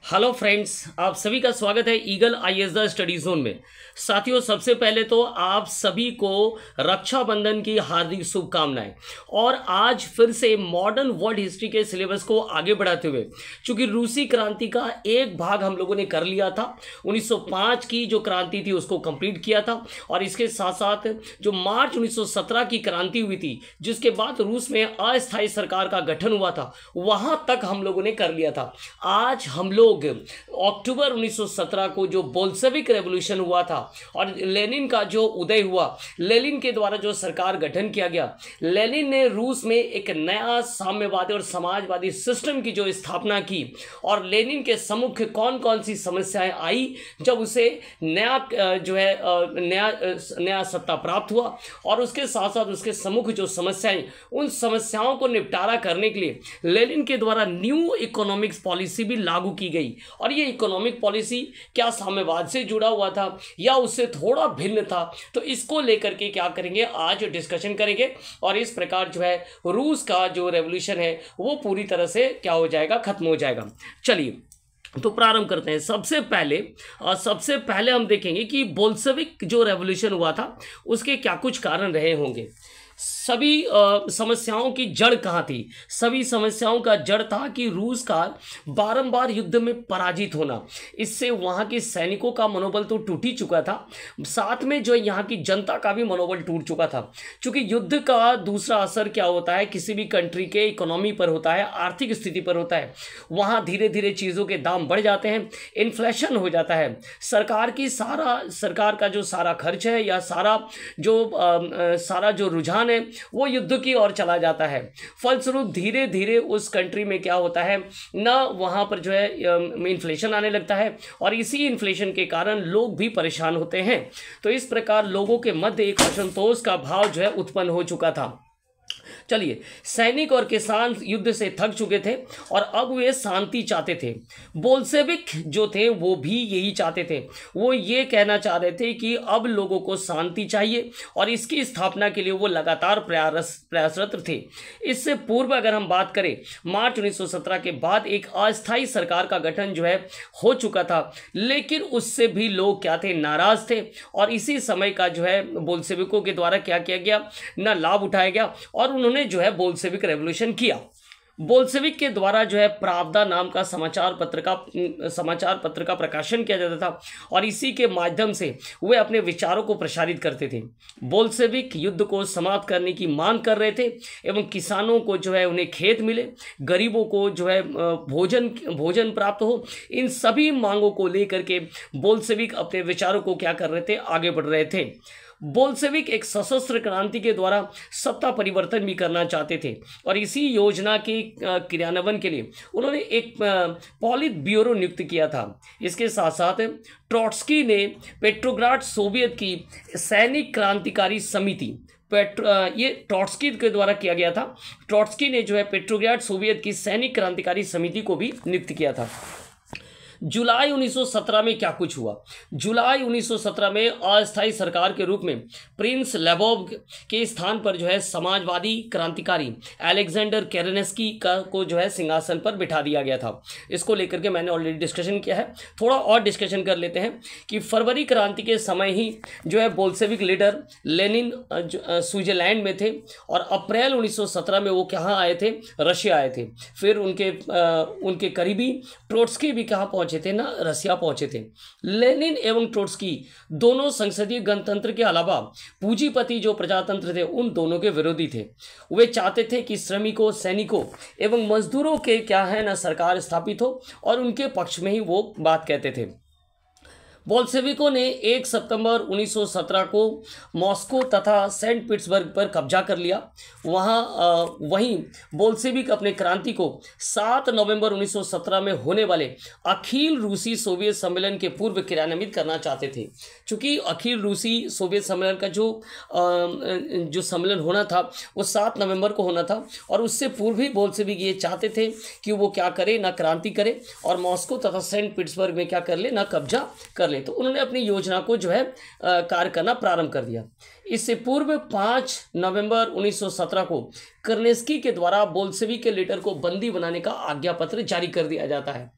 Hello friends, आप सभी का स्वागत है eagle IAS the study zone में। साथियों, सबसे पहले तो आप सभी को रक्षाबंधन की हार्दिक शुभकामनाएं। और आज फिर से मॉडर्न वर्ल्ड हिस्ट्री के सिलेबस को आगे बढ़ाते हुए, चूंकि रूसी क्रांति का एक भाग हम लोगों ने कर लिया था, 1905 की जो क्रांति थी उसको कंप्लीट किया था, और इसके साथ साथ जो मार्च 1917 की क्रांति हुई थी जिसके बाद रूस में अस्थायी सरकार का गठन हुआ था, वहां तक हम लोगों ने कर लिया था। आज हम लोग अक्टूबर 1917 को जो बोल्शेविक रेवोल्यूशन हुआ था और लेनिन का जो उदय हुआ, लेनिन के द्वारा जो सरकार गठन किया गया, लेनिन ने रूस में एक नया साम्यवादी और समाजवादी सिस्टम की जो स्थापना की, और लेनिन के सम्मुख कौन कौन सी समस्याएं आई जब उसे नया सत्ता प्राप्त हुआ, और उसके साथ साथ उसके सम्मुख जो समस्याएं, उन समस्याओं को निपटारा करने के लिए लेनिन के द्वारा न्यू इकोनॉमिक्स पॉलिसी भी लागू की गई। और ये इकोनॉमिक पॉलिसी क्या साम्यवाद से जुड़ा हुआ था या उससे थोड़ा भिन्न था, तो इसको लेकर के क्या करेंगे, आज डिस्कशन करेंगे। और इस प्रकार जो है रूस का जो रेवोल्यूशन है वो पूरी तरह से क्या हो जाएगा, खत्म हो जाएगा। चलिए तो प्रारंभ करते हैं। सबसे पहले हम देखेंगे कि बोल्शेविक जो रेवोल्यूशन हुआ था उसके क्या कुछ कारण रहे होंगे। सभी समस्याओं की जड़ कहाँ थी? सभी समस्याओं का जड़ था कि रूस का बारंबार युद्ध में पराजित होना। इससे वहाँ के सैनिकों का मनोबल तो टूट ही चुका था, साथ में जो यहाँ की जनता का भी मनोबल टूट चुका था। क्योंकि युद्ध का दूसरा असर क्या होता है, किसी भी कंट्री के इकोनॉमी पर होता है, आर्थिक स्थिति पर होता है। वहाँ धीरे धीरे चीज़ों के दाम बढ़ जाते हैं, इन्फ्लेशन हो जाता है, सरकार का जो सारा खर्च है या सारा जो रुझान है वो युद्ध की ओर चला जाता है। फलस्वरूप धीरे धीरे उस कंट्री में क्या होता है ना, वहां पर जो है इन्फ्लेशन आने लगता है, और इसी इन्फ्लेशन के कारण लोग भी परेशान होते हैं। तो इस प्रकार लोगों के मध्य एक असंतोष का भाव जो है उत्पन्न हो चुका था। चलिए, सैनिक और किसान युद्ध से थक चुके थे और अब वे शांति चाहते थे। बोल्शेविक जो थे वो भी यही चाहते थे। वो ये कहना चाह रहे थे कि अब लोगों को शांति चाहिए, और इसकी स्थापना के लिए वो लगातार प्रयासरत थे। इससे पूर्व अगर हम बात करें, मार्च 1917 के बाद एक अस्थायी सरकार का गठन जो है हो चुका था, लेकिन उससे भी लोग क्या थे, नाराज थे। और इसी समय का जो है बोल्शेविकों के द्वारा क्या किया गया ना, लाभ उठाया गया, और उन्होंने जो है बोल्शेविक रेवोल्यूशन किया। बोल्शेविक के द्वारा जो है प्रावदा नाम का समाचार पत्र का प्रकाशन किया जाता था, और इसी के माध्यम से वे अपने विचारों को प्रसारित करते थे। बोल्शेविक युद्ध को समाप्त करने की मांग कर रहे थे, एवं किसानों को जो है उन्हें खेत मिले, गरीबों को जो है भोजन प्राप्त हो। इन सभी मांगों को लेकर के बोल्शेविक अपने विचारों को क्या कर रहे थे, आगे बढ़ रहे थे। बोल्शेविक एक सशस्त्र क्रांति के द्वारा सत्ता परिवर्तन भी करना चाहते थे, और इसी योजना के क्रियान्वयन के लिए उन्होंने एक पॉलिट ब्यूरो नियुक्त किया था। इसके साथ साथ ट्रॉट्स्की ने पेट्रोग्राड सोवियत की सैनिक क्रांतिकारी समिति, ये ट्रॉट्स्की के द्वारा किया गया था। ट्रॉट्स्की ने जो है पेट्रोग्राड सोवियत की सैनिक क्रांतिकारी समिति को भी नियुक्त किया था। जुलाई 1917 में क्या कुछ हुआ? जुलाई 1917 में अस्थायी सरकार के रूप में प्रिंस लेवोव के स्थान पर जो है समाजवादी क्रांतिकारी अलेक्जेंडर केरेन्स्की को जो है सिंहासन पर बिठा दिया गया था। इसको लेकर के मैंने ऑलरेडी डिस्कशन किया है, थोड़ा और डिस्कशन कर लेते हैं कि फरवरी क्रांति के समय ही जो है बोल्शेविक लीडर लेनिन स्विट्जरलैंड में थे, और अप्रैल 1917 में वो कहाँ आए थे, रशिया आए थे। फिर उनके करीबी ट्रोट्स्की भी कहाँ पहुंचे थे ना, रसिया पहुंचे थे। लेनिन एवं ट्रोट्स्की दोनों संसदीय गणतंत्र के अलावा पूंजीपति जो प्रजातंत्र थे उन दोनों के विरोधी थे। वे चाहते थे कि श्रमिकों, सैनिकों एवं मजदूरों के क्या है ना सरकार स्थापित हो, और उनके पक्ष में ही वो बात कहते थे। बोल्शेविकों ने 1 सितंबर 1917 को मॉस्को तथा सेंट पीटर्सबर्ग पर कब्जा कर लिया। वहीं बोल्शेविक अपने क्रांति को 7 नवंबर 1917 में होने वाले अखिल रूसी सोवियत सम्मेलन के पूर्व क्रियान्वित करना चाहते थे। चूँकि अखिल रूसी सोवियत सम्मेलन का जो सम्मेलन होना था वो 7 नवंबर को होना था, और उससे पूर्व ही बोल्शेविक ये चाहते थे कि वो क्या करे ना, क्रांति करे, और मॉस्को तथा सेंट पीटर्सबर्ग में क्या कर ले ना, कब्जा कर ले। तो उन्होंने अपनी योजना को जो है कार्य करना प्रारंभ कर दिया। इससे पूर्व 5 नवंबर 1917 को कर्नेस्की के द्वारा बोल्शेविक के लीडर को बंदी बनाने का आज्ञा पत्र जारी कर दिया जाता है।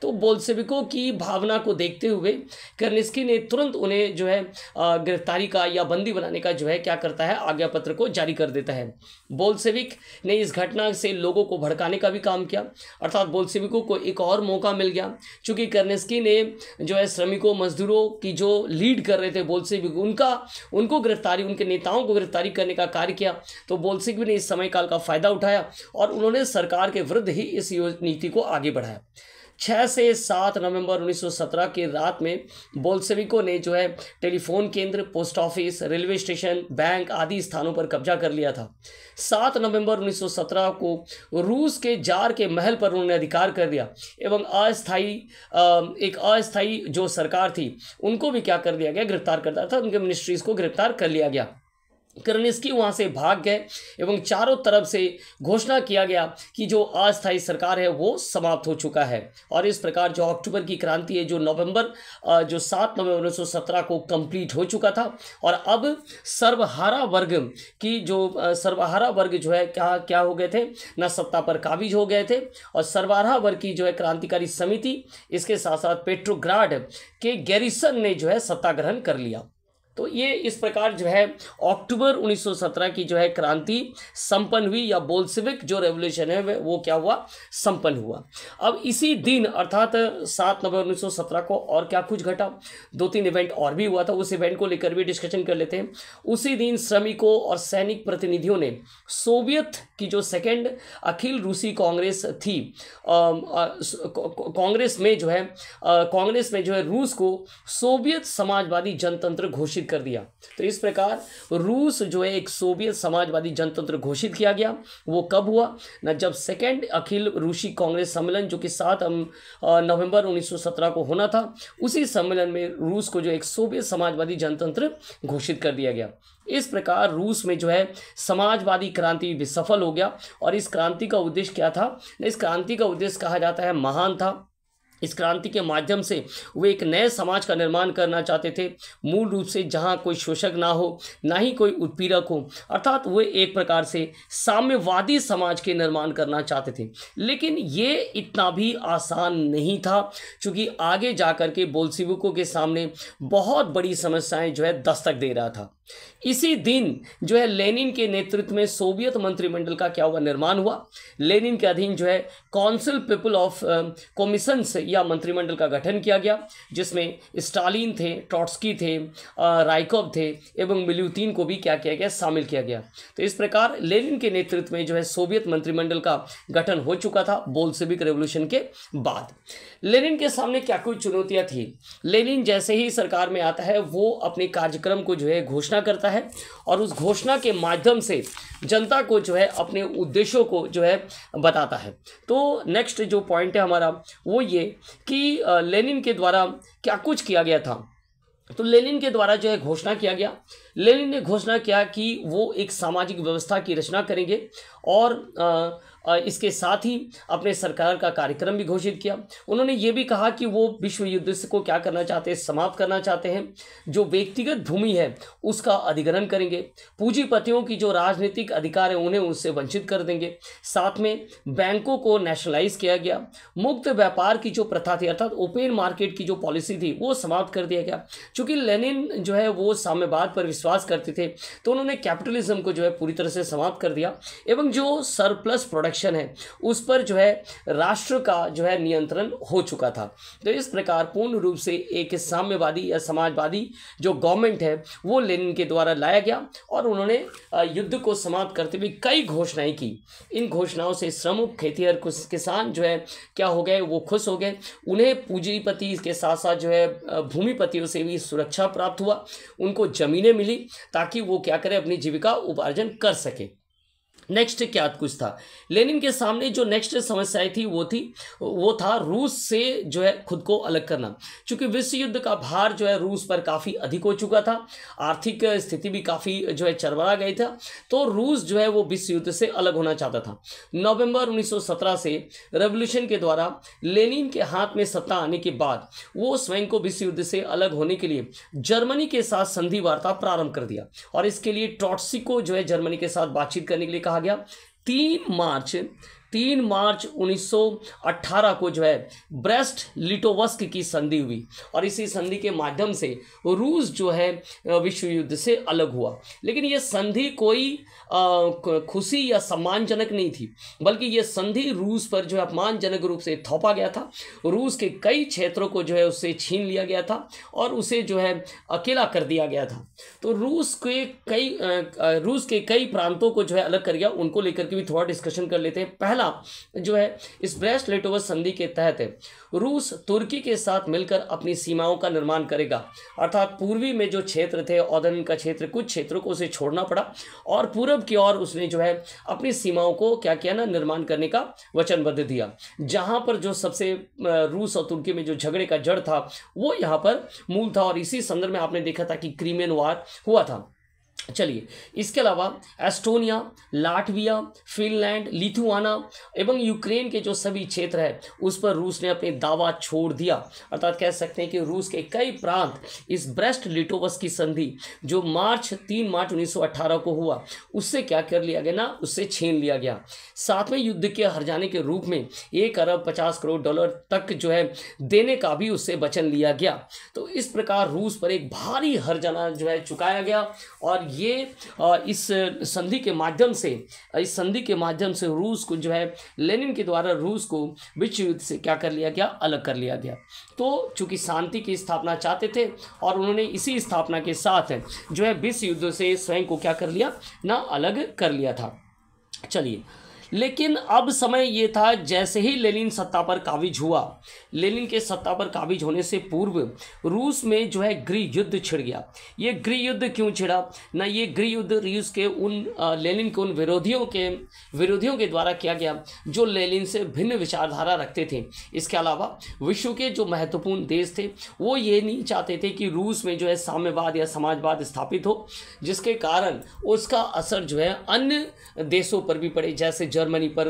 तो बोल्शेविकों की भावना को देखते हुए कर्नेस्की ने तुरंत उन्हें जो है गिरफ्तारी का या बंदी बनाने का जो है क्या करता है, आज्ञा पत्र को जारी कर देता है। बोल्शेविक ने इस घटना से लोगों को भड़काने का भी काम किया, अर्थात बोल्शेविकों को एक और मौका मिल गया। चूंकि कर्नेस्की ने जो है श्रमिकों मजदूरों की जो लीड कर रहे थे बोल्शेविक, उनको गिरफ्तारी, उनके नेताओं को गिरफ्तारी करने का कार्य किया। तो बोल्शेविक ने इस समय काल का फायदा उठाया और उन्होंने सरकार के विरुद्ध ही इस नीति को आगे बढ़ाया। 6 से 7 नवंबर 1917 की रात में बोल्शेविकों ने जो है टेलीफोन केंद्र, post office, railway station, bank आदि स्थानों पर कब्जा कर लिया था। 7 नवंबर 1917 को रूस के जार के महल पर उन्होंने अधिकार कर दिया एवं एक अस्थायी जो सरकार थी उनको भी क्या कर दिया गया, गिरफ्तार कर दिया था, उनके मिनिस्ट्रीज को गिरफ्तार कर लिया गया। कर्नेस्की वहां से भाग गए एवं चारों तरफ से घोषणा किया गया कि जो अस्थायी सरकार है वो समाप्त हो चुका है। और इस प्रकार जो अक्टूबर की क्रांति है जो 7 नवंबर 1917 को कंप्लीट हो चुका था और अब सर्वहारा वर्ग जो है क्या हो गए थे, ना सत्ता पर काबिज हो गए थे। और सर्वहारा वर्ग की जो है क्रांतिकारी समिति, इसके साथ साथ पेट्रोग्राड के गैरिसन ने जो है सत्ता ग्रहण कर लिया। तो ये इस प्रकार जो है अक्टूबर 1917 की जो है क्रांति संपन्न हुई, या बोल्शेविक जो रेवोल्यूशन है वो क्या हुआ, संपन्न हुआ। अब इसी दिन अर्थात 7 नवंबर 1917 को और क्या कुछ घटा, 2-3 इवेंट और भी हुआ था, उस इवेंट को लेकर भी डिस्कशन कर लेते हैं। उसी दिन श्रमिकों और सैनिक प्रतिनिधियों ने सोवियत की जो सेकेंड अखिल रूसी कांग्रेस थी, कांग्रेस में जो है रूस को सोवियत समाजवादी जनतंत्र घोषित कर दिया। तो इस प्रकार रूस जो है एक सोवियत समाजवादी जनतंत्र घोषित किया गया। वो कब हुआ ना, जब सेकेंड अखिल रूसी कांग्रेस सम्मेलन जो कि 7 नवंबर 1917 को होना था, उसी सम्मेलन में रूस को जो एक सोवियत समाजवादी जनतंत्र घोषित कर दिया गया। इस प्रकार रूस में जो है समाजवादी क्रांति भी सफल हो गया। और इस क्रांति का उद्देश्य क्या था, इस क्रांति का उद्देश्य कहा जाता है महान था। इस क्रांति के माध्यम से वे एक नए समाज का निर्माण करना चाहते थे, मूल रूप से जहां कोई शोषक ना हो, ना ही कोई उत्पीड़क हो, अर्थात वे एक प्रकार से साम्यवादी समाज के निर्माण करना चाहते थे। लेकिन ये इतना भी आसान नहीं था, क्योंकि आगे जाकर के बोल्शेविकों के सामने बहुत बड़ी समस्याएं जो है दस्तक दे रहा था। इसी दिन जो है लेनिन के नेतृत्व में सोवियत मंत्रिमंडल का क्या हुआ, निर्माण हुआ। लेनिन के अधीन जो है काउंसिल पीपल ऑफ कमीशंस या मंत्रिमंडल का गठन किया गया, जिसमें स्टालिन थे, ट्रॉट्स्की थे, राइकोव थे एवं मिल्यूतीन को भी क्या किया गया, शामिल किया गया। तो इस प्रकार लेनिन के नेतृत्व में जो है सोवियत मंत्रिमंडल का गठन हो चुका था बोल्शेविक रेवोल्यूशन के बाद। लेनिन के सामने क्या कुछ चुनौतियां थी। लेनिन जैसे ही सरकार में आता है वो अपने कार्यक्रम को जो है घोषणा करता है और उस घोषणा के माध्यम से जनता को जो है अपने उद्देश्यों को जो है बताता है। तो नेक्स्ट जो पॉइंट है हमारा वो ये कि लेनिन के द्वारा क्या कुछ किया गया था। तो लेनिन के द्वारा जो है घोषणा किया गया, लेनिन ने घोषणा किया कि वो एक सामाजिक व्यवस्था की रचना करेंगे और इसके साथ ही अपने सरकार का कार्यक्रम भी घोषित किया। उन्होंने ये भी कहा कि वो विश्व युद्ध को क्या करना चाहते हैं, समाप्त करना चाहते हैं। जो व्यक्तिगत भूमि है उसका अधिग्रहण करेंगे, पूंजीपतियों की जो राजनीतिक अधिकार है उन्हें उससे वंचित कर देंगे। साथ में बैंकों को नेशनलाइज किया गया, मुक्त व्यापार की जो प्रथा थी अर्थात ओपन मार्केट की जो पॉलिसी थी वो समाप्त कर दिया गया। चूंकि लेनिन जो है वो साम्यवाद पर विश्वास करते थे तो उन्होंने कैपिटलिज्म को जो है पूरी तरह से समाप्त कर दिया एवं जो सरप्लस प्रोडक्शन है उस पर जो है राष्ट्र का जो है नियंत्रण हो चुका था। तो इस प्रकार पूर्ण रूप से एक साम्यवादी या समाजवादी जो गवर्नमेंट है वो लेनिन के द्वारा लाया गया और उन्होंने युद्ध को समाप्त करते हुए कई घोषणाएं की। इन घोषणाओं से श्रमिक, खेतिहर, किसान जो है क्या हो गए, वो खुश हो गए। उन्हें पूंजीपति के साथ साथ जो है भूमिपतियों से भी सुरक्षा प्राप्त हुआ, उनको जमीनें मिली ताकि वो क्या करें, अपनी जीविका उपार्जन कर सके। नेक्स्ट क्या कुछ था लेनिन के सामने जो नेक्स्ट समस्याएं थी वो था रूस से जो है खुद को अलग करना। क्योंकि विश्व युद्ध का भार जो है रूस पर काफ़ी अधिक हो चुका था, आर्थिक स्थिति भी काफ़ी जो है चरमरा गई था, तो रूस जो है वो विश्व युद्ध से अलग होना चाहता था। नवंबर 1917 से रेवोल्यूशन के द्वारा लेनिन के हाथ में सत्ता आने के बाद वो स्वयं को विश्व युद्ध से अलग होने के लिए जर्मनी के साथ संधि वार्ता प्रारंभ कर दिया और इसके लिए ट्रॉट्स्की को जो है जर्मनी के साथ बातचीत करने के लिए कहा गया। 3 मार्च 1918 को जो है ब्रेस्ट लिटोवस्क की संधि हुई और इसी संधि के माध्यम से रूस जो है विश्व युद्ध से अलग हुआ। लेकिन यह संधि कोई खुशी या सम्मानजनक नहीं थी, बल्कि यह संधि रूस पर जो है अपमानजनक रूप से थोपा गया था। रूस के कई क्षेत्रों को जो है उससे छीन लिया गया था और उसे जो है अकेला कर दिया गया था। तो रूस के कई प्रांतों को जो है अलग कर गया। उनको लेकर के भी थोड़ा डिस्कशन कर लेते हैं। पहला जो है इस ब्रेस्ट लिटोवस्क संधि के तहत रूस तुर्की के साथ मिलकर अपनी सीमाओं का निर्माण करेगा, अर्थात पूर्वी में जो क्षेत्र थे औदन का क्षेत्र, कुछ क्षेत्रों को उसे छोड़ना पड़ा और पूरब की ओर उसने जो है अपनी सीमाओं को क्या किया ना, निर्माण करने का वचनबद्ध दिया। जहां पर जो सबसे रूस और तुर्की में जो झगड़े का जड़ था वो यहाँ पर मूल था और इसी संदर्भ में आपने देखा था कि क्रीमियन वार हुआ था। चलिए, इसके अलावा एस्टोनिया, लाटविया, फिनलैंड, लिथुआना एवं यूक्रेन के जो सभी क्षेत्र है उस पर रूस ने अपने दावा छोड़ दिया। अर्थात कह सकते हैं कि रूस के कई प्रांत इस ब्रेस्ट लिटोवस्क की संधि जो 3 मार्च 1918 को हुआ उससे क्या कर लिया गया ना, उससे छीन लिया गया। सातवें युद्ध के हर जाने के रूप में 1 अरब 50 करोड़ डॉलर तक जो है देने का भी उससे वचन लिया गया। तो इस प्रकार रूस पर एक भारी हर्जाना जो है चुकाया गया और ये इस संधि के माध्यम से रूस को जो है लेनिन के द्वारा रूस को विश्व युद्ध से क्या कर लिया गया, अलग कर लिया गया। तो चूंकि शांति की स्थापना चाहते थे और उन्होंने इसी स्थापना के साथ जो है विश्व युद्ध से स्वयं को क्या कर लिया ना, अलग कर लिया था। चलिए, लेकिन अब समय ये था जैसे ही लेनिन सत्ता पर काबिज हुआ, लेनिन के सत्ता पर काबिज होने से पूर्व रूस में जो है गृह युद्ध छिड़ गया। ये गृह युद्ध क्यों छिड़ा ना, ये गृह युद्ध रूस के लेनिन के उन विरोधियों के द्वारा किया गया जो लेनिन से भिन्न विचारधारा रखते थे। इसके अलावा विश्व के जो महत्वपूर्ण देश थे वो ये नहीं चाहते थे कि रूस में जो है साम्यवाद या समाजवाद स्थापित हो, जिसके कारण उसका असर जो है अन्य देशों पर भी पड़े, जैसे जर्मनी पर,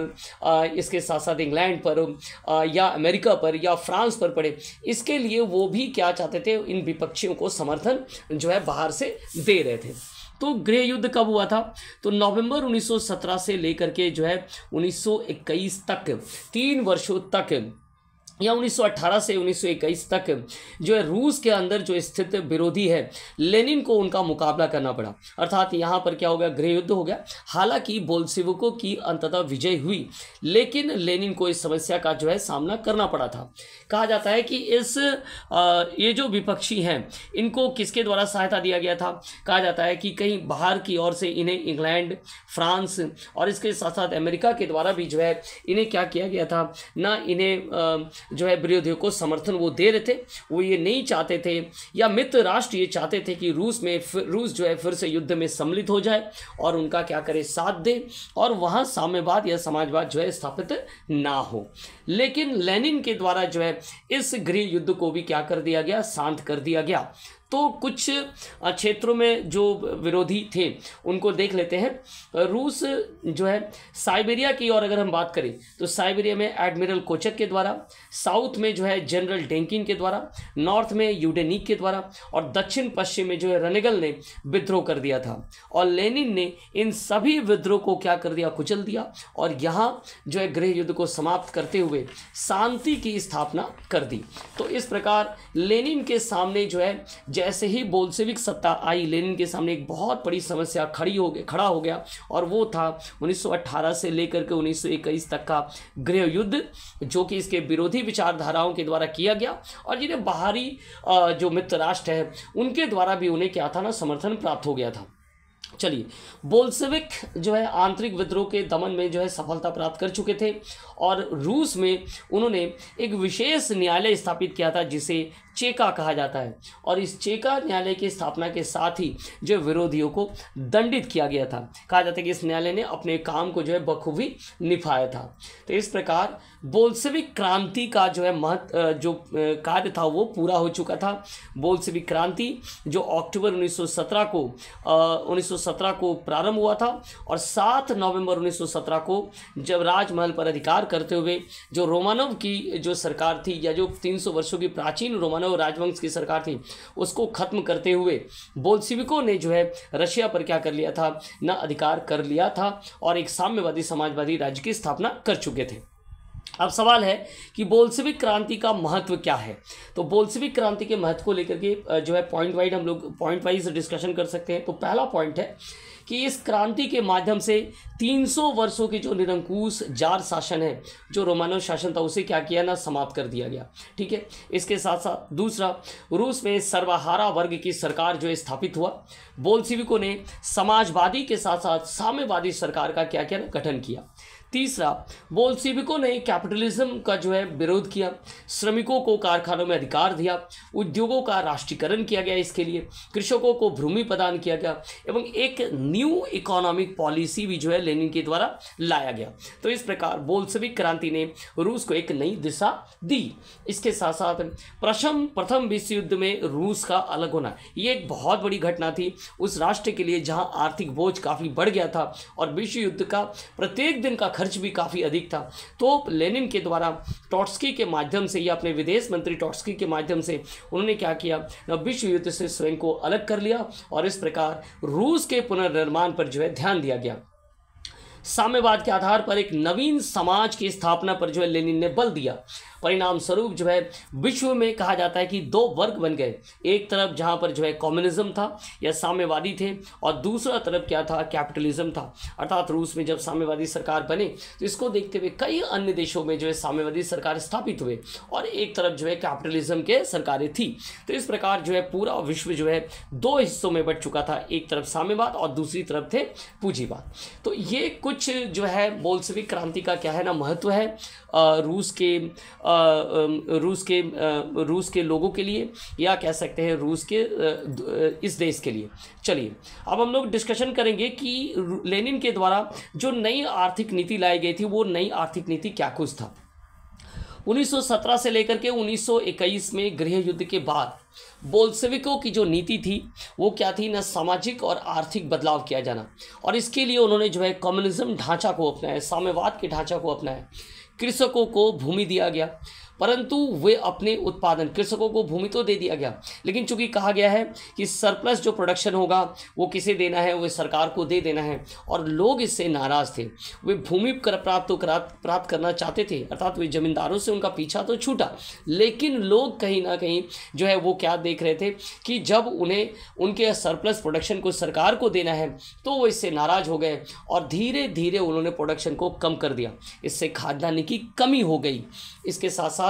इसके साथ साथ इंग्लैंड पर या अमेरिका पर या फ्रांस पर पड़े। इसके लिए वो भी क्या चाहते थे, इन विपक्षियों को समर्थन जो है बाहर से दे रहे थे। तो गृह युद्ध कब हुआ था, तो नवंबर 1917 से लेकर के जो है 1921 तक 3 वर्षों तक या 1918 से 1921 तक जो है रूस के अंदर जो स्थित विरोधी है लेनिन को उनका मुकाबला करना पड़ा। अर्थात यहाँ पर क्या हो गया, गृह युद्ध हो गया। हालांकि बोल्शेविकों की अंततः विजय हुई, लेकिन लेनिन को इस समस्या का जो है सामना करना पड़ा था। कहा जाता है कि ये जो विपक्षी हैं इनको किसके द्वारा सहायता दिया गया था, कहा जाता है कि कहीं बाहर की ओर से इन्हें इंग्लैंड, फ्रांस और इसके साथ साथ अमेरिका के द्वारा भी जो है इन्हें क्या किया गया था ना, इन्हें जो है विरोधियों को समर्थन वो दे रहे थे। वो ये नहीं चाहते थे या मित्र राष्ट्र ये चाहते थे कि रूस जो है फिर से युद्ध में सम्मिलित हो जाए और उनका क्या करे, साथ दे और वहाँ साम्यवाद या समाजवाद जो है स्थापित ना हो। लेकिन लेनिन के द्वारा जो है इस गृह युद्ध को भी क्या कर दिया गया, शांत कर दिया गया। तो कुछ क्षेत्रों में जो विरोधी थे उनको देख लेते हैं। रूस जो है साइबेरिया की और अगर हम बात करें तो साइबेरिया में एडमिरल कोचक के द्वारा, साउथ में जो है जनरल डेंकिन के द्वारा, नॉर्थ में यूडेनिक के द्वारा और दक्षिण पश्चिम में जो है रनेगल ने विद्रोह कर दिया था। और लेनिन ने इन सभी विद्रोह को क्या कर दिया, कुचल दिया और यहाँ जो है गृह युद्ध को समाप्त करते हुए शांति की स्थापना कर दी। तो इस प्रकार लेनिन के सामने जो है जैसे ही बोल्शेविक सत्ता आई, लेनिन के सामने एक बहुत बड़ी समस्या खड़ा हो गया और वो था 1918 से लेकर के 1921 तक का गृह युद्ध, जो कि इसके विरोधी विचारधाराओं के द्वारा किया गया और जिन्हें बाहरी जो मित्र राष्ट्र है उनके द्वारा भी उन्हें क्या था ना, समर्थन प्राप्त हो गया था। चलिए, बोल्शेविक जो है आंतरिक विद्रोह के दमन में जो है सफलता प्राप्त कर चुके थे और रूस में उन्होंने एक विशेष न्यायालय स्थापित किया था जिसे चेका कहा जाता है, और इस चेका न्यायालय की स्थापना के साथ ही जो विरोधियों को दंडित किया गया था। कहा जाता है कि इस न्यायालय ने अपने काम को जो है बखूबी निभाया था। तो इस प्रकार बोल्शेविक क्रांति का जो है जो कार्य था वो पूरा हो चुका था। बोल्शेविक क्रांति जो अक्टूबर 1917 को प्रारंभ हुआ था और 7 नवंबर 1917 को जब राजमहल पर अधिकार करते हुए जो रोमानोव की जो सरकार थी, या जो 300 वर्षों की प्राचीन रोमानव राजवंश की सरकार थी, उसको खत्म करते हुए बोल्शेविकों ने जो है रशिया पर क्या कर लिया था, न अधिकार कर लिया था और एक साम्यवादी समाजवादी राज्य की स्थापना कर चुके थे। अब सवाल है कि बोल्शेविक क्रांति का महत्व क्या है। तो बोल्शेविक क्रांति के महत्व को लेकर के जो है पॉइंट वाइज डिस्कशन कर सकते हैं। तो पहला पॉइंट है कि इस क्रांति के माध्यम से 300 वर्षों की जो निरंकुश जार शासन है, जो रोमानव शासन था, उसे क्या किया ना, समाप्त कर दिया गया। ठीक है। इसके साथ साथ दूसरा, रूस में सर्वहारा वर्ग की सरकार जो स्थापित हुआ। बोल्शेविकों ने समाजवादी के साथ साथ साम्यवादी सरकार का क्या किया, गठन किया। तीसरा, बोल्शेविकों ने कैपिटलिज्म का जो है विरोध किया, श्रमिकों को कारखानों में अधिकार दिया, उद्योगों का राष्ट्रीयकरण किया गया, इसके लिए कृषकों को भूमि प्रदान किया गया एवं एक न्यू इकोनॉमिक पॉलिसी भी जो है लेनिन के द्वारा लाया गया। तो इस प्रकार बोल्शेविक क्रांति ने रूस को एक नई दिशा दी। इसके साथ साथ प्रथम विश्व युद्ध में रूस का अलग होना, ये एक बहुत बड़ी घटना थी उस राष्ट्र के लिए जहां आर्थिक बोझ काफ़ी बढ़ गया था और विश्व युद्ध का प्रत्येक दिन का खर्च भी काफ़ी अधिक था। तो लेनिन के द्वारा ट्रॉट्स्की के माध्यम से या अपने विदेश मंत्री ट्रॉट्स्की के माध्यम से उन्होंने क्या किया, विश्व युद्ध से स्वयं को अलग कर लिया और इस प्रकार रूस के पुनर्निर्माण पर जो है ध्यान दिया गया। साम्यवाद के आधार पर एक नवीन समाज की स्थापना पर जो है लेनिन ने बल दिया। परिणाम स्वरूप जो है विश्व में कहा जाता है कि 2 वर्ग बन गए, एक तरफ जहां पर जो है कम्युनिज्म था या साम्यवादी थे और दूसरा तरफ क्या था, कैपिटलिज्म था। अर्थात रूस में जब साम्यवादी सरकार बने तो इसको देखते हुए कई अन्य देशों में जो है साम्यवादी सरकार स्थापित हुए और एक तरफ जो है कैपिटलिज्म के सरकारें थी। तो इस प्रकार जो है पूरा विश्व जो है 2 हिस्सों में बट चुका था, एक तरफ साम्यवाद और दूसरी तरफ थे पूंजीवाद। तो ये कुछ जो है बोल्शेविक क्रांति का क्या है ना महत्व है रूस के लोगों के लिए, या कह सकते हैं रूस के इस देश के लिए। चलिए अब हम लोग डिस्कशन करेंगे कि लेनिन के द्वारा जो नई आर्थिक नीति लाई गई थी वो नई आर्थिक नीति क्या कुछ था। 1917 से लेकर के 1921 में गृह युद्ध के बाद बोल्शेविकों की जो नीति थी वो क्या थी ना, सामाजिक और आर्थिक बदलाव किया जाना, और इसके लिए उन्होंने जो है कम्युनिज्म ढांचा को अपनाया, साम्यवाद के ढांचा को अपनाया। कृषकों को भूमि दिया गया, परंतु वे अपने उत्पादन, कृषकों को भूमि तो दे दिया गया लेकिन चूंकि कहा गया है कि सरप्लस जो प्रोडक्शन होगा वो किसे देना है, वो सरकार को दे देना है, और लोग इससे नाराज थे। वे भूमि प्राप्त करना चाहते थे, अर्थात वे जमींदारों से उनका पीछा तो छूटा, लेकिन लोग कहीं ना कहीं जो है वो क्या देख रहे थे कि जब उन्हें उनके सरप्लस प्रोडक्शन को सरकार को देना है तो वो इससे नाराज हो गए और धीरे धीरे उन्होंने प्रोडक्शन को कम कर दिया। इससे खाद्यान्न की कमी हो गई, इसके साथ साथ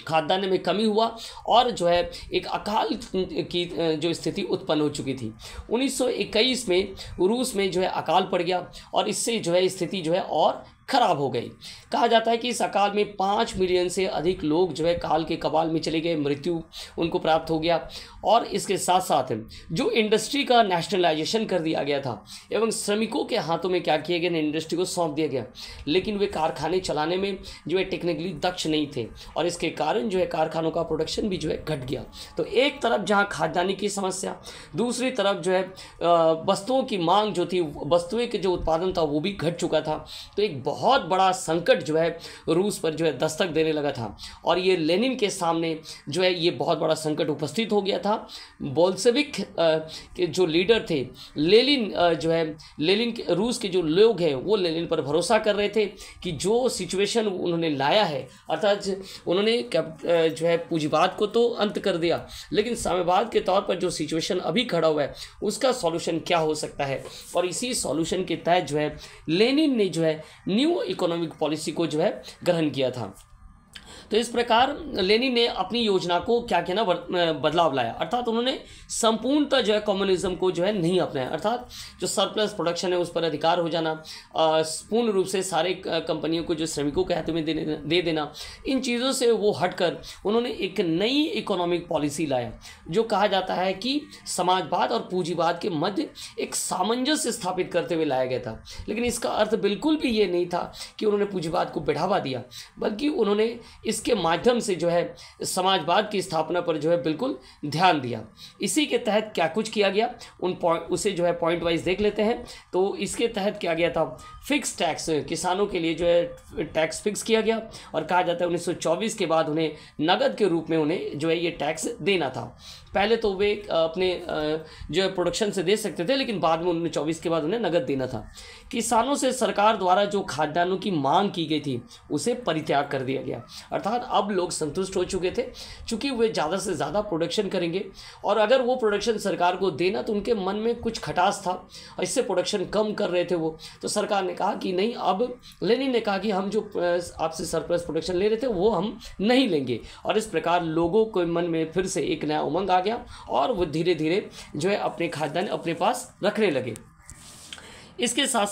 खाद्यान्न में कमी हुआ और जो है एक अकाल की जो स्थिति उत्पन्न हो चुकी थी। 1921 में रूस में जो है अकाल पड़ गया और इससे जो है स्थिति जो है और खराब हो गई। कहा जाता है कि इस अकाल में 5 मिलियन से अधिक लोग जो है काल के कबाल में चले गए, मृत्यु उनको प्राप्त हो गया। और इसके साथ साथ जो इंडस्ट्री का नेशनलाइजेशन कर दिया गया था एवं श्रमिकों के हाथों में क्या किया गया, इंडस्ट्री को सौंप दिया गया, लेकिन वे कारखाने चलाने में जो है टेक्निकली दक्ष नहीं थे और इसके कारण जो है कारखानों का प्रोडक्शन भी जो है घट गया। तो एक तरफ जहाँ खाद्यान्न की समस्या, दूसरी तरफ जो है वस्तुओं की मांग जो थी, वस्तुएं के जो उत्पादन था वो भी घट चुका था। तो एक बहुत बड़ा संकट जो है रूस पर जो है दस्तक देने लगा था और ये लेनिन के सामने जो है ये बहुत बड़ा संकट उपस्थित हो गया था। बोल्शेविक के जो लीडर थे लेनिन जो है रूस के जो लोग हैं वो लेनिन पर भरोसा कर रहे थे कि जो सिचुएशन उन्होंने लाया है, अर्थात उन्होंने जो है पूंजीवाद को तो अंत कर दिया, लेकिन साम्यवाद के तौर पर जो सिचुएशन अभी खड़ा हुआ है उसका सॉल्यूशन क्या हो सकता है। और इसी सॉल्यूशन के तहत जो है लेनिन ने जो है न्यू इकोनॉमिक पॉलिसी को जो है ग्रहण किया था। तो इस प्रकार लेनिन ने अपनी योजना को क्या किया ना, बदलाव लाया, अर्थात उन्होंने संपूर्णतः जो है कम्युनिज्म को जो है नहीं अपनाया, अर्थात जो सरप्लस प्रोडक्शन है उस पर अधिकार हो जाना, पूर्ण रूप से सारे कंपनियों को जो श्रमिकों के हाथों में दे देना, इन चीज़ों से वो हटकर उन्होंने एक नई इकोनॉमिक पॉलिसी लाया, जो कहा जाता है कि समाजवाद और पूंजीवाद के मध्य एक सामंजस्य स्थापित करते हुए लाया गया था। लेकिन इसका अर्थ बिल्कुल भी ये नहीं था कि उन्होंने पूंजीवाद को बढ़ावा दिया, बल्कि उन्होंने इसके माध्यम से जो है समाजवाद की स्थापना पर जो है बिल्कुल ध्यान दिया। इसी के तहत क्या कुछ किया गया उसे जो है पॉइंट वाइज देख लेते हैं। तो इसके तहत क्या गया था, फिक्स टैक्स, किसानों के लिए जो है टैक्स फिक्स किया गया, और कहा जाता है 1924 के बाद उन्हें नगद के रूप में उन्हें जो है ये टैक्स देना था। पहले तो वे अपने जो है प्रोडक्शन से दे सकते थे, लेकिन बाद में 1924 के बाद उन्हें नगद देना था। किसानों से सरकार द्वारा जो खाद्यान्नों की मांग की गई थी उसे परित्याग कर दिया गया, अर्थात अब लोग संतुष्ट हो चुके थे, चूँकि वे ज़्यादा से ज़्यादा प्रोडक्शन करेंगे, और अगर वो प्रोडक्शन सरकार को देना तो उनके मन में कुछ खटास था, और इससे प्रोडक्शन कम कर रहे थे वो। तो सरकार ने कहा कि नहीं, अब लेनिन ने कहा कि हम जो आपसे सरप्लस प्रोडक्शन ले रहे थे वो हम नहीं लेंगे, और इस प्रकार लोगों के मन में फिर से एक नया उमंग आ गया, और वो धीरे धीरे जो है अपने खाद्यान्न अपने पास रखने लगे। इसके साथ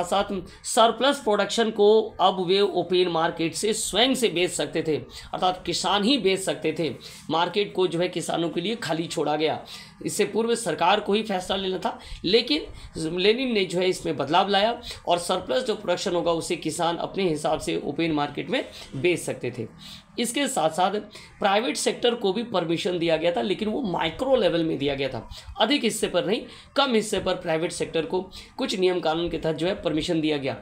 साथ सरप्लस प्रोडक्शन को अब वे ओपन मार्केट से स्वयं से बेच सकते थे, अर्थात किसान ही बेच सकते थे। मार्केट को जो है किसानों के लिए खाली छोड़ा गया। इससे पूर्व सरकार को ही फैसला लेना था, लेकिन लेनिन ने जो है इसमें बदलाव लाया, और सरप्लस जो प्रोडक्शन होगा उसे किसान अपने हिसाब से ओपन मार्केट में बेच सकते थे। इसके साथ साथ प्राइवेट सेक्टर को भी परमिशन दिया गया था, लेकिन वो माइक्रो लेवल में दिया गया था, अधिक हिस्से पर नहीं, कम हिस्से पर प्राइवेट सेक्टर को कुछ नियम कानून के तहत जो है परमिशन दिया गया।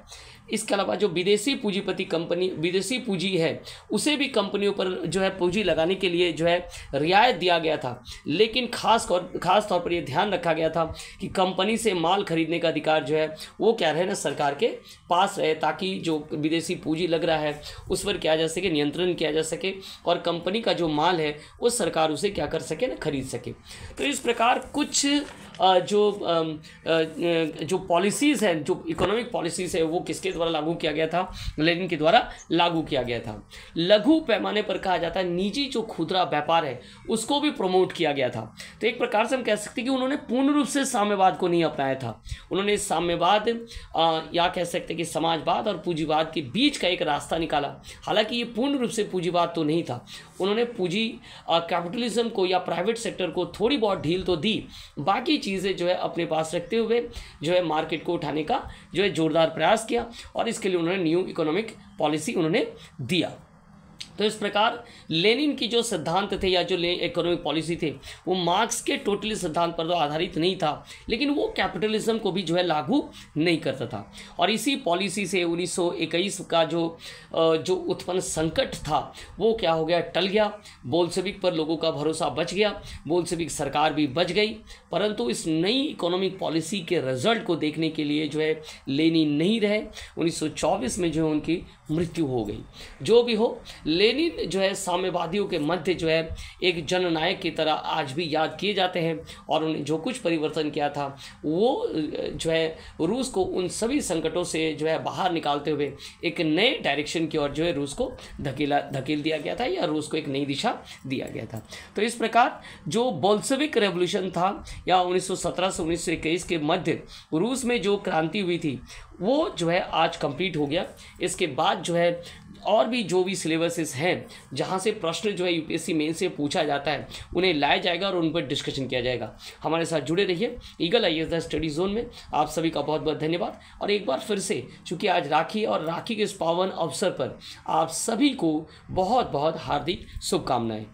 इसके अलावा जो विदेशी पूंजीपति कंपनी, विदेशी पूंजी है, उसे भी कंपनियों पर जो है पूंजी लगाने के लिए जो है रियायत दिया गया था, लेकिन खास तौर पर यह ध्यान रखा गया था कि कंपनी से माल खरीदने का अधिकार जो है वो क्या रहे ना, सरकार के पास रहे, ताकि जो विदेशी पूंजी लग रहा है उस पर क्या जा सके, नियंत्रण किया जा सके, और कंपनी का जो माल है वो सरकार उसे क्या कर सके ना, खरीद सके। तो इस प्रकार कुछ जो पॉलिसीज़ हैं, जो इकोनॉमिक पॉलिसीज़ है, वो किसके द्वारा लागू किया गया था, लेनिन के द्वारा लागू किया गया था। लघु पैमाने पर कहा जाता है निजी जो खुदरा व्यापार है उसको भी प्रमोट किया गया था। तो एक प्रकार से हम कह सकते हैं कि उन्होंने पूर्ण रूप से साम्यवाद को नहीं अपनाया था, उन्होंने साम्यवाद या कह सकते हैं कि समाजवाद और पूंजीवाद के बीच का एक रास्ता निकाला। हालांकि ये पूर्ण रूप से पूंजीवाद तो नहीं था, उन्होंने पूंजी कैपिटलिज्म को या प्राइवेट सेक्टर को थोड़ी बहुत ढील तो दी, बाकी चीज़ें जो है अपने पास रखते हुए जो है मार्केट को उठाने का जो है जोरदार प्रयास किया, और इसके लिए उन्होंने न्यू इकोनॉमिक पॉलिसी उन्होंने दिया। तो इस प्रकार लेनिन की जो सिद्धांत थे या जो इकोनॉमिक पॉलिसी थे वो मार्क्स के टोटली सिद्धांत पर तो आधारित नहीं था, लेकिन वो कैपिटलिज्म को भी जो है लागू नहीं करता था। और इसी पॉलिसी से 1921 का जो उत्पन्न संकट था वो क्या हो गया, टल गया। बोल्शेविक पर लोगों का भरोसा बच गया, बोल्शेविक सरकार भी बच गई, परंतु इस नई इकोनॉमिक पॉलिसी के रिजल्ट को देखने के लिए जो है लेनिन नहीं रहे। 1924 में जो है उनकी मृत्यु हो गई। जो भी हो, लेनिन जो है साम्यवादियों के मध्य जो है एक जननायक की तरह आज भी याद किए जाते हैं, और उन्हें जो कुछ परिवर्तन किया था वो जो है रूस को उन सभी संकटों से जो है बाहर निकालते हुए एक नए डायरेक्शन की ओर जो है रूस को धकेल दिया गया था, या रूस को एक नई दिशा दिया गया था। तो इस प्रकार जो बोल्शेविक रेवोल्यूशन था या 1917 से 1921 के मध्य रूस में जो क्रांति हुई थी वो जो है आज कंप्लीट हो गया। इसके बाद जो है और भी जो भी सिलेबसेस हैं जहाँ से प्रश्न जो है यूपीएससी मेन से पूछा जाता है उन्हें लाया जाएगा और उन पर डिस्कशन किया जाएगा। हमारे साथ जुड़े रहिए eagle IAS the study zone में। आप सभी का बहुत बहुत धन्यवाद। और एक बार फिर से चूँकि आज राखी और राखी के इस पावन अवसर पर आप सभी को बहुत बहुत हार्दिक शुभकामनाएं।